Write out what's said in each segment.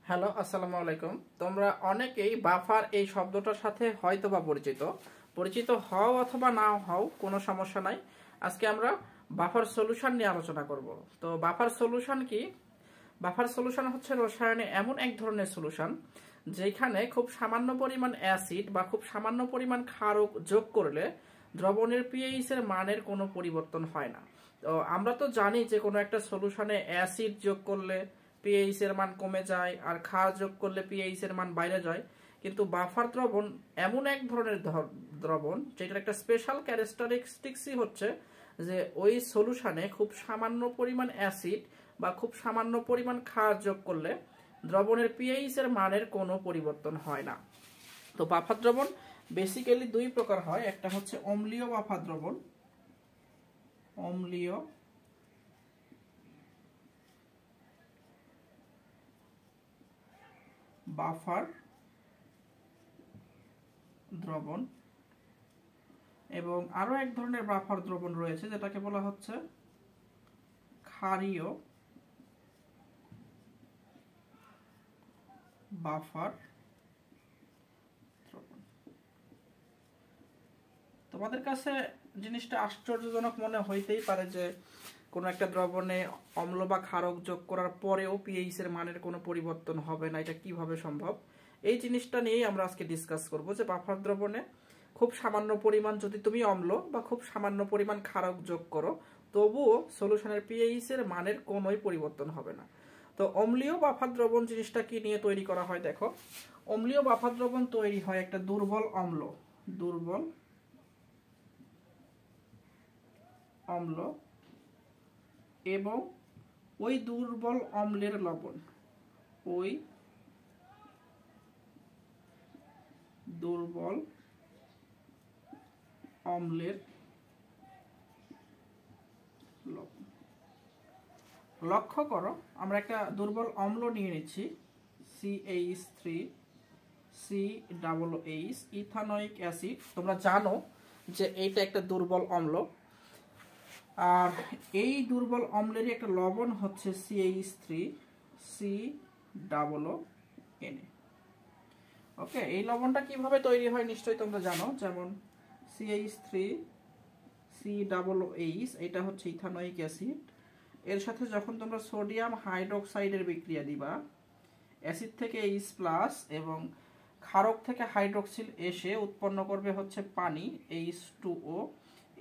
Hello, আসসালামু আলাইকুম। তোমরা অনেকেই বাফার এই শব্দটার সাথে হয়তোবা পরিচিত হও অথবা না হও, কোনো সমস্যা নাই। আজকে আমরা বাফার সলিউশন নিয়ে আলোচনা করব। তো বাফার সলিউশন কি? বাফার সলিউশন হচ্ছে রসায়নে এমন এক ধরনের সলিউশন যেখানে খুব সামান্য পরিমাণ অ্যাসিড বা খুব সামান্য পরিমাণ ক্ষারক যোগ করলে দ্রবণের পিএইচ এর মানের কোনো পরিবর্তন হয় না। তো আমরা তো জানি যে কোনো একটা সলিউশনে অ্যাসিড যোগ করলে পিএইচ এর মান কমে যায়, আর ক্ষার যোগ করলে পিএইচ এর মান বাইরে যায়। কিন্তু বাফার দ্রবণ এমন এক ধরনের দ্রবণ যেটার একটা স্পেশাল ক্যারেক্টারিস্টিক্সই হচ্ছে যে ওই সলিউশনে খুব সামান্য পরিমাণ অ্যাসিড বা খুব সামান্য পরিমাণ ক্ষার যোগ করলে দ্রবণের পিএইচ এর মানের কোনো পরিবর্তন হয় না। তো বাফার দ্রবণ বেসিক্যালি দুই প্রকার হয়। একটা হচ্ছে অম্লীয় বাফার দ্রবণ, অম্লীয় বাফার দ্রবণ, এবং আরো এক ধরনের বাফার দ্রবণ রয়েছে যেটাকে বলা হচ্ছে ক্ষারীয় বাফার দ্রবণ। তোমাদের কাছে জিনিসটা আশ্চর্যজনক মনে হইতেই পারে যে কোনো একটা দ্রবণে অম্ল বা ক্ষারক যোগ করার পরেও পিএইচ এর মানের কোনো পরিবর্তন হবে না, এটা কিভাবে সম্ভব? এই জিনিসটা নিয়েই আমরা আজকে ডিসকাস করব যে বাফার দ্রবণে খুব সামান্য পরিমাণ যদি তুমি অম্ল বা খুব সামান্য পরিমাণ ক্ষারক যোগ করো, তবুও সলিউশনের পিএইচ এর মানের কোনোই পরিবর্তন হবে না। তো অম্লীয় বাফার দ্রবণ জিনিসটা কি নিয়ে তৈরি করা হয় দেখো। অম্লীয় বাফার দ্রবণ তৈরি হয় একটা দুর্বল অম্ল এবং ওই দুর্বল অম্লের লবণ, ওই দুর্বল অম্লের লবণ। লক্ষ্য করো, আমরা একটা দুর্বল অম্ল নিয়ে নিচ্ছি, CH3COOH, ইথানোয়িক অ্যাসিড। তোমরা জানো যে এইটা একটা দুর্বল অম্ল, আর এই দুর্বল অম্লেরই একটা লবণ হচ্ছে CH3COONA। ওকে, এই লবণটা কিভাবে তৈরি হয় নিশ্চয়ই তোমরা জানো। যেমন CH3COOH, এটা হচ্ছে ইথানোয়িক অ্যাসিড। এর সাথে যখন তোমরা সোডিয়াম হাইড্রোক্সাইডের বিক্রিয়া দিবা, অ্যাসিড থেকে H+ এবং ক্ষারক থেকে হাইড্রোক্সিল এসে উৎপন্ন করবে হচ্ছে পানি, H2O।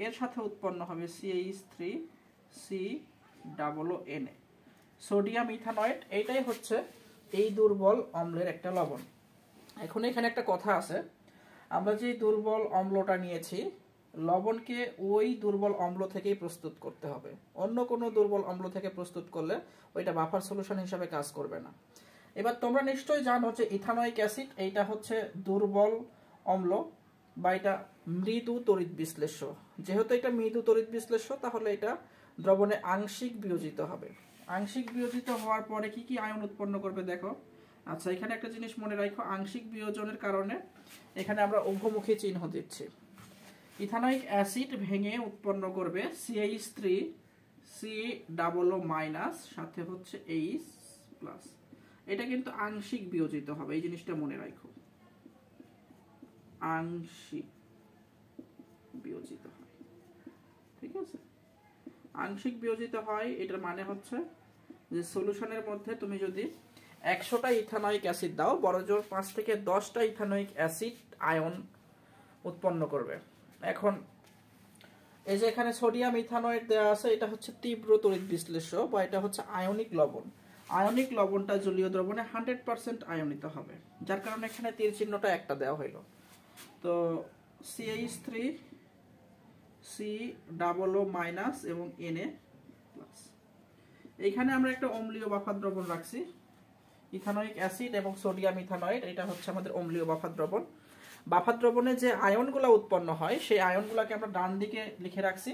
এর সাথে উৎপন্ন হবে CH3COONA, সোডিয়াম ইথানয়েট। এইটাই হচ্ছে এই দুর্বল অম্লের একটা লবণ। এখন এখানে একটা কথা আছে, আমরা যে দুর্বল অম্লটা নিয়েছি, লবণকে ওই দুর্বল অম্ল থেকেই প্রস্তুত করতে হবে। অন্য কোনো দুর্বল অম্ল থেকে প্রস্তুত করলে ওইটা বাফার সলিউশন হিসাবে কাজ করবে না। এবার তোমরা নিশ্চয়ই জানো যে ইথানোয়িক অ্যাসিড এইটা হচ্ছে দুর্বল অম্ল বা এটা মৃদু তড়িৎ বিশ্লেষ্য। যেহেতু এটা মৃদু তড়িৎ বিশ্লেষ্য, তাহলে এটা দ্রবণে আংশিক বিয়োজিত হবে। আংশিক বিয়োজিত হওয়ার পরে কি কি আয়ন উৎপন্ন করবে দেখো। আচ্ছা, এখানে একটা জিনিস মনে রাখো, আংশিক বিয়োজনের কারণে এখানে আমরা উভমুখী চিহ্ন দিচ্ছি। ইথানোয়িক অ্যাসিড ভেঙে উৎপন্ন করবে CH3COO- সাথে হচ্ছে H+। এটা কিন্তু আংশিক বিয়োজিত হবে, এই জিনিসটা মনে রাখো, আংশিক বিয়োজিত হয়। ঠিক আছে, আংশিক বিয়োজিত হয়, এটার মানে হচ্ছে যে সলিউশনের মধ্যে তুমি যদি 100টা ইথানোয়িক অ্যাসিড দাও, বড়জোর 5 থেকে 10টা ইথানোয়িক অ্যাসিড আয়ন উৎপন্ন করবে। এখন এই যে এখানে সোডিয়াম ইথানয়েট দেওয়া আছে, এটা হচ্ছে তীব্র তড়িৎ বিশ্লেষ্য বা এটা হচ্ছে আয়নিক লবণ। আয়নিক লবণটা জলীয় দ্রবণে 100% আয়নিত হবে, যার কারণে এখানে তীর চিহ্নটা একটা দেওয়া হইল। তো CH3COO- এবং Na+। এইখানে আমরা একটা অম্লীয় বাফার দ্রবণ রাখছি, ইথানোয়িক অ্যাসিড এবং সোডিয়াম ইথানয়েট। এটা হচ্ছে আমাদের অম্লীয় বাফার দ্রবণ। বাফার দ্রবণে যে আয়নগুলো উৎপন্ন হয়, সেই আয়নগুলোকে আমরা ডান দিকে লিখে রাখছি।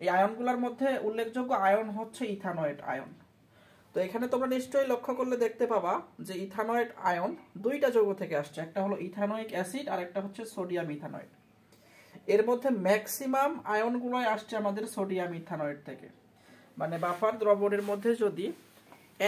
এই আয়নগুলোর মধ্যে উল্লেখযোগ্য আয়ন হচ্ছে ইথানোয়েট আয়ন। তো এখানে তোমরা নিশ্চয়ই লক্ষ্য করলে দেখতে পাবা যে ইথানোয়েট আয়ন দুইটা যৌগ থেকে আসছে, একটা হলো ইথানোয়িক অ্যাসিড আর একটা হচ্ছে সোডিয়াম ইথানয়েট। এর মধ্যে ম্যাক্সিমাম আয়নগুলোই আসছে আমাদের সোডিয়াম ইথানয়েট থেকে। মানে বাফার দ্রবণের মধ্যে যদি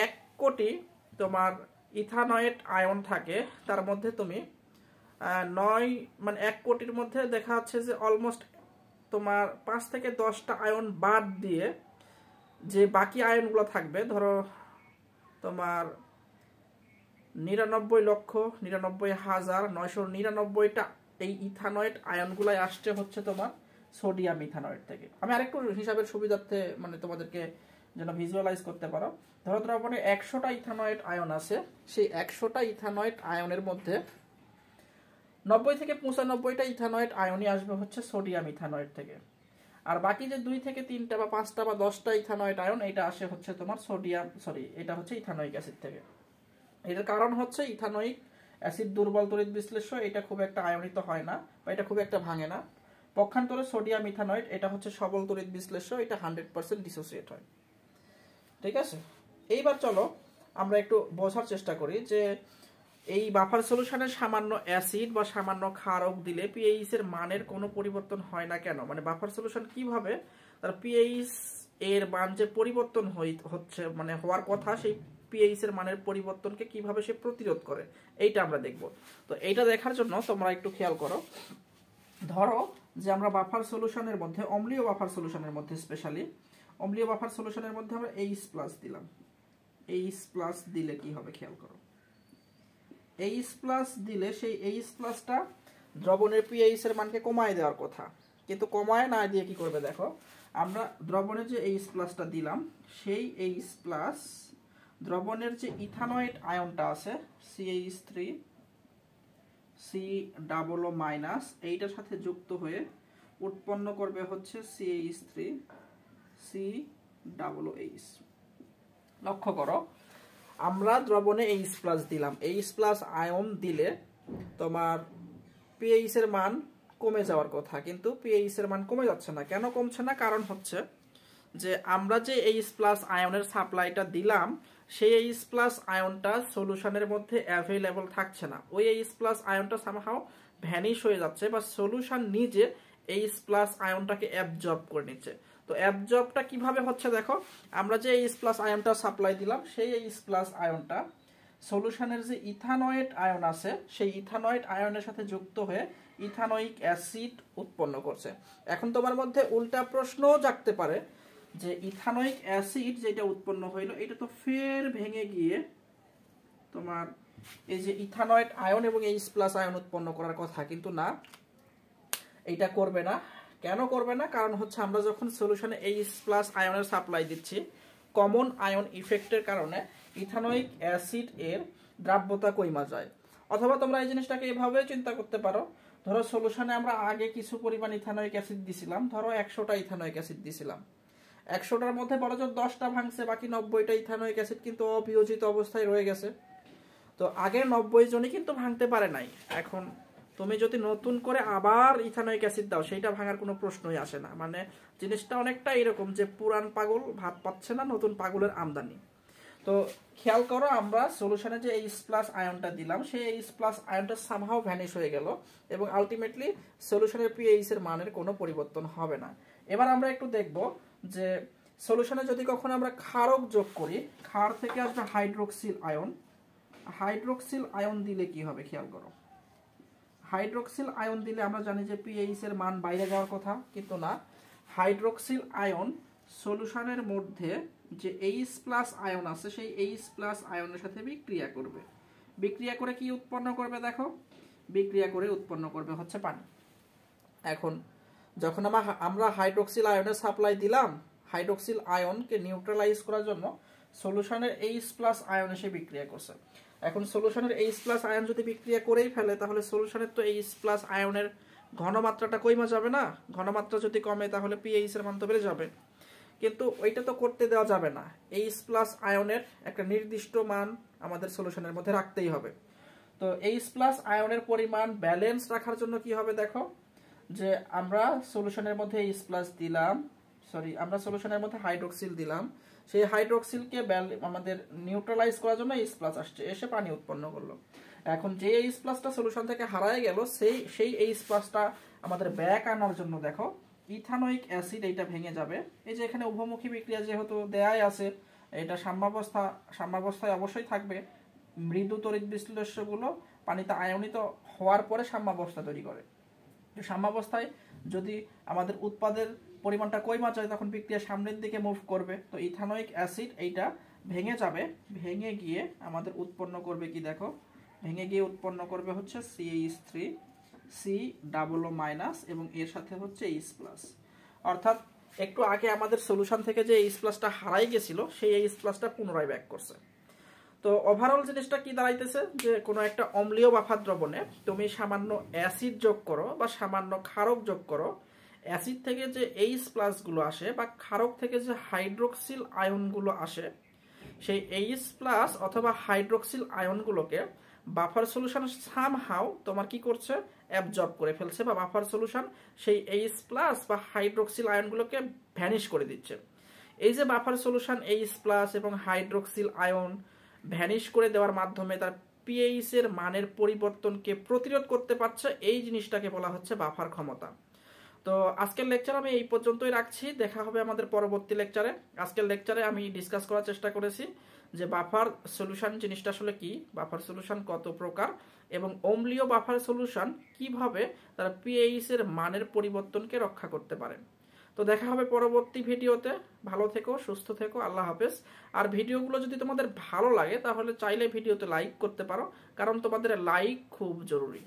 1 কোটি তোমার ইথানয়েড আয়ন থাকে তার মধ্যে তুমি 9 মানে 1 কোটির মধ্যে দেখা যাচ্ছে যে অলমোস্ট তোমার 5 থেকে 10টা আয়ন বাদ দিয়ে যে বাকি আয়নগুলো থাকবে, ধরো তোমার 99,99,999টা এই ইথানয়েড আয়নগুলাই আসছে হচ্ছে তোমার সোডিয়াম ইথানয়েড থেকে। আমি আরেকটু হিসাবের সুবিধার্থে মানে তোমাদেরকে যেন ভিজুয়ালাইজ করতে পারো, ধরো দ্রবণে 100টা ইথানয়েড আয়ন আছে, সেই 100টা ইথানয়েড আয়নের মধ্যে 90 থেকে 95টা ইথানয়েড আয়নই আসবে হচ্ছে সোডিয়াম ইথানয়েড থেকে, আর বাকি যে 2 থেকে 3টা বা 5টা বা 10টা ইথানয়েড আয়ন এটা আসে হচ্ছে তোমার এটা হচ্ছে ইথানোয়িক অ্যাসিড থেকে। এটার কারণ হচ্ছে ইথানোয়িক অ্যাসিড দুর্বল তড়িৎ বিশ্লেষ্য, এটা খুব একটা আয়নিত হয় না বা এটা খুব একটা ভাঙে না। পক্ষান্তরে সোডিয়াম ইথানয়েড এটা হচ্ছে সবল তড়িৎ বিশ্লেষ্য, এটা 100% ডিসোসিয়েট হয়। ঠিক আছে, এইবার চলো আমরা একটু বোঝার চেষ্টা করি যে এই বাফার সলিউশনে সামান্য অ্যাসিড বা সামান্য ক্ষারক দিলে পিএইচ এর মানের কোনো পরিবর্তন হয় না কেন, মানে বাফার সলিউশন কিভাবে তার পিএইচ এর মান যে পরিবর্তন হচ্ছে মানে হওয়ার কথা সেই পিএইচ এর মানের পরিবর্তনকে কিভাবে সে প্রতিরোধ করে, এইটা আমরা দেখব। তো এইটা দেখার জন্য তোমরা একটু খেয়াল করো, ধরো যে আমরা বাফার সলিউশনের মধ্যে অম্লীয় বাফার সলিউশনের মধ্যে স্পেশালি অম্লীয় বাফার সলিউশনের মধ্যে আমরা H+ দিলাম। H+ দিলে কি হবে খেয়াল করো, H+ দিলে সেই H+টা দ্রবণের পিএইচ এর মানকে কমায় দেওয়ার কথা, কিন্তু কমায় না দিয়ে কি করবে দেখো, আমরা দ্রবণে যে H+টা দিলাম সেই H+ দ্রবণের যে ইথানয়েড আয়নটা আছে CH3 C+O- এইটার সাথে যুক্ত হয়ে উৎপন্ন করবে হচ্ছে CH3 COOH। লক্ষ্য করো আমরা দ্রবণে H+ দিলাম, H+ আয়ন দিলে তোমার পিএইচ এর মান কমে যাওয়ার কথা, কিন্তু পিএইচ এর মান কমে যাচ্ছে না। কেন কমছে না? কারণ হচ্ছে যে আমরা যে H+ আয়নের সাপ্লাইটা দিলাম সেই H+ আয়নটা সলিউশনের মধ্যে অ্যাভেলেবল থাকছে না, ওই H+ আয়নটা সামহাও ভ্যানিশ হয়ে যাচ্ছে বা সলিউশন নিজে H+ আয়নটাকে অ্যাবজর্ব করে নিচ্ছে। তো অ্যাবজর্বটা কিভাবে হচ্ছে দেখো, আমরা যে H+ আয়নটা সাপ্লাই দিলাম সেই H+ আয়নটা সলিউশনের যে ইথানয়েড আয়ন আছে সেই ইথানয়েড আয়নের সাথে যুক্ত হয়ে ইথানোয়িক অ্যাসিড উৎপন্ন করছে। এখন তোমার মধ্যে উল্টা প্রশ্নও জাগতে পারে যে ইথানোয়িক অ্যাসিড যেটা উৎপন্ন হইলো এটা তো ফের ভেঙে গিয়ে তোমার এই যে ইথানয়েড আয়ন এবং H+ আয়ন উৎপন্ন করার কথা, কিন্তু না, এইটা করবে না। কেন করবে না? কারণ হচ্ছে আমরা যখন সলিউশনে H+ আয়নের সাপ্লাই দিচ্ছি কমন আয়ন ইফেক্টের কারণে ইথানোয়িক অ্যাসিড এর দ্রাব্যতা কমে যায়। অথবা তোমরা এই জিনিসটাকে এভাবে চিন্তা করতে পারো, ধরো সলিউশনে আমরা আগে কিছু পরিমাণ ইথানোয়িক অ্যাসিড দিছিলাম, ধরো 100টা ইথানোয়িক অ্যাসিড দিছিলাম, 100টার মধ্যে বড় জোর 10টা ভাঙছে, বাকি 90টা ইথানোয়িক অ্যাসিড কিন্তু অবিয়োজিত অবস্থায় রয়ে গেছে। তো আগে 90 জনই কিন্তু ভাঙতে পারে নাই। এখন তুমি যদি নতুন করে আবার ইথানোয়িক অ্যাসিড দাও সেইটা ভাঙার কোনো প্রশ্নই আসে না। মানে জিনিসটা অনেকটা এরকম যে পুরান পাগল ভাত পাচ্ছে না, নতুন পাগলের আমদানি। তো খেয়াল করো আমরা সলিউশনে যে H+ আয়নটা দিলাম সেই H+ আয়নটা সামহাও ভ্যানিশ হয়ে গেল এবং আলটিমেটলি সলিউশনের পিএইচ এর মানের কোনো পরিবর্তন হবে না। এবার আমরা একটু দেখব যে সলিউশনে যদি কখনো আমরা ক্ষারক যোগ করি, ক্ষার থেকে আসবে হাইড্রোক্সিল আয়ন, হাইড্রোক্সিল আয়ন দিলে কি হবে খেয়াল করো, হাইড্রোক্সিল আয়ন দিলে আমরা জানি যে পিএইচ এর মান বাইরে যাওয়ার কথা, কিন্তু না, হাইড্রোক্সিল আয়ন সলিউশনের মধ্যে যে H+ আয়ন আছে সেই H+ আয়নের সাথে বিক্রিয়া করবে, বিক্রিয়া করে কি উৎপন্ন করবে দেখো, বিক্রিয়া করে উৎপন্ন করবে হচ্ছে পানি। এখন যখন আমরা হাইড্রোক্সিল আয়নের সাপ্লাই দিলাম, হাইড্রোক্সিল আয়নকে নিউট্রালাইজ করার জন্য সলিউশনের H+ আয়ন এসে বিক্রিয়া করছে। এখন সলিউশনের H+ আয়ন যদি বিক্রিয়া করেই ফেলে তাহলে সলিউশনের তো H+ আয়নের ঘনমাত্রাটা কমে যাবে না, ঘনমাত্রা যদি কমে তাহলে পিএইচ এর মান তো বেড়ে যাবে, কিন্তু ওইটা তো করতে দেওয়া যাবে না। H+ আয়নের একটা নির্দিষ্ট মান আমাদের সলিউশনের মধ্যে রাখতেই হবে। তো H+ আয়নের পরিমাণ ব্যালেন্স রাখার জন্য কি হবে দেখো, যে আমরা সলিউশনের মধ্যে H+ দিলাম, আমরা সলিউশনের মধ্যে হাইড্রোক্সিল দিলাম, সেই হাইড্রোক্সিলকে আমাদের নিউট্রালাইজ করার জন্য H+ আসছে, এসে পানি উৎপন্ন করলো। এখন যে H+টা সলিউশন থেকে হারায় গেল সেই H+টা আমাদের ব্যাক আনার জন্য দেখো ইথানোয়িক অ্যাসিড এইটা ভেঙে যাবে। এই যে এখানে উভমুখী বিক্রিয়া যেহেতু দেয়াই আছে, এটা সাম্যাবস্থায় অবশ্যই থাকবে, মৃদু তড়িৎ বিশ্লেষ্যগুলো পানিতে আয়নিত হওয়ার পরে সাম্যাবস্থা তৈরি করে। সাম্যাবস্থায় যদি আমাদের উৎপাদের পরিমাণটা কমা যায় তখন বিক্রিয়া সামনের দিকে মুভ করবে। তো ইথানোয়িক অ্যাসিড এইটা ভেঙে যাবে, ভেঙে গিয়ে আমাদের উৎপন্ন করবে কি দেখো, ভেঙে গিয়ে উৎপন্ন করবে হচ্ছে CH3 C++ এবং এর সাথে হচ্ছে H+। অর্থাৎ একটু আগে আমাদের সলিউশন থেকে যে H+টা হারাই গেছিল সেই H+টা পুনরায় ব্যাক করছে। তো ওভারঅল জিনিসটা কি দাঁড়াইতেছে যে কোনো একটা অম্লীয় বাফার দ্রবণে তুমি সামান্য অ্যাসিড যোগ করো বা সামান্য ক্ষারক যোগ করো, অ্যাসিড থেকে যে H+ গুলো আসে বা ক্ষারক থেকে যে হাইড্রোক্সিল আয়নগুলো আসে, সেই H+ অথবা হাইড্রোক্সিল আয়নগুলোকে বাফার সলিউশন সামহাও তোমার কি করছে, অ্যাবজর্ব করে ফেলছে, বা বাফার সলিউশন সেই H+ বা হাইড্রোক্সিল আয়নগুলোকে ভ্যানিশ করে দিচ্ছে। এই যে বাফার সলিউশন H+ এবং হাইড্রোক্সিল আয়ন ভ্যানিশ করে দেওয়ার মাধ্যমে তার পিএইচ এর মানের পরিবর্তনকে প্রতিরোধ করতে পারছে, এই জিনিসটাকে বলা হচ্ছে বাফার ক্ষমতা। তো আজকের লেকচার আমি এই পর্যন্তই রাখছি, দেখা হবে আমাদের পরবর্তী লেকচারে। আজকের লেকচারে আমি ডিসকাস করার চেষ্টা করেছি যে বাফার সলিউশন জিনিসটা আসলে কি, বাফার সলিউশন কত প্রকার এবং অম্লীয় বাফার সলিউশন কিভাবে তার পিএইচ এর মানের পরিবর্তনকে রক্ষা করতে পারে। তো দেখা হবে পরবর্তী ভিডিওতে। ভালো থেকো, সুস্থ থেকো, আল্লাহ হাফেজ। আর ভিডিওগুলো যদি তোমাদের ভালো লাগে তাহলে চাইলে ভিডিওতে লাইক করতে পারো, কারণ তোমাদের লাইক খুব জরুরি।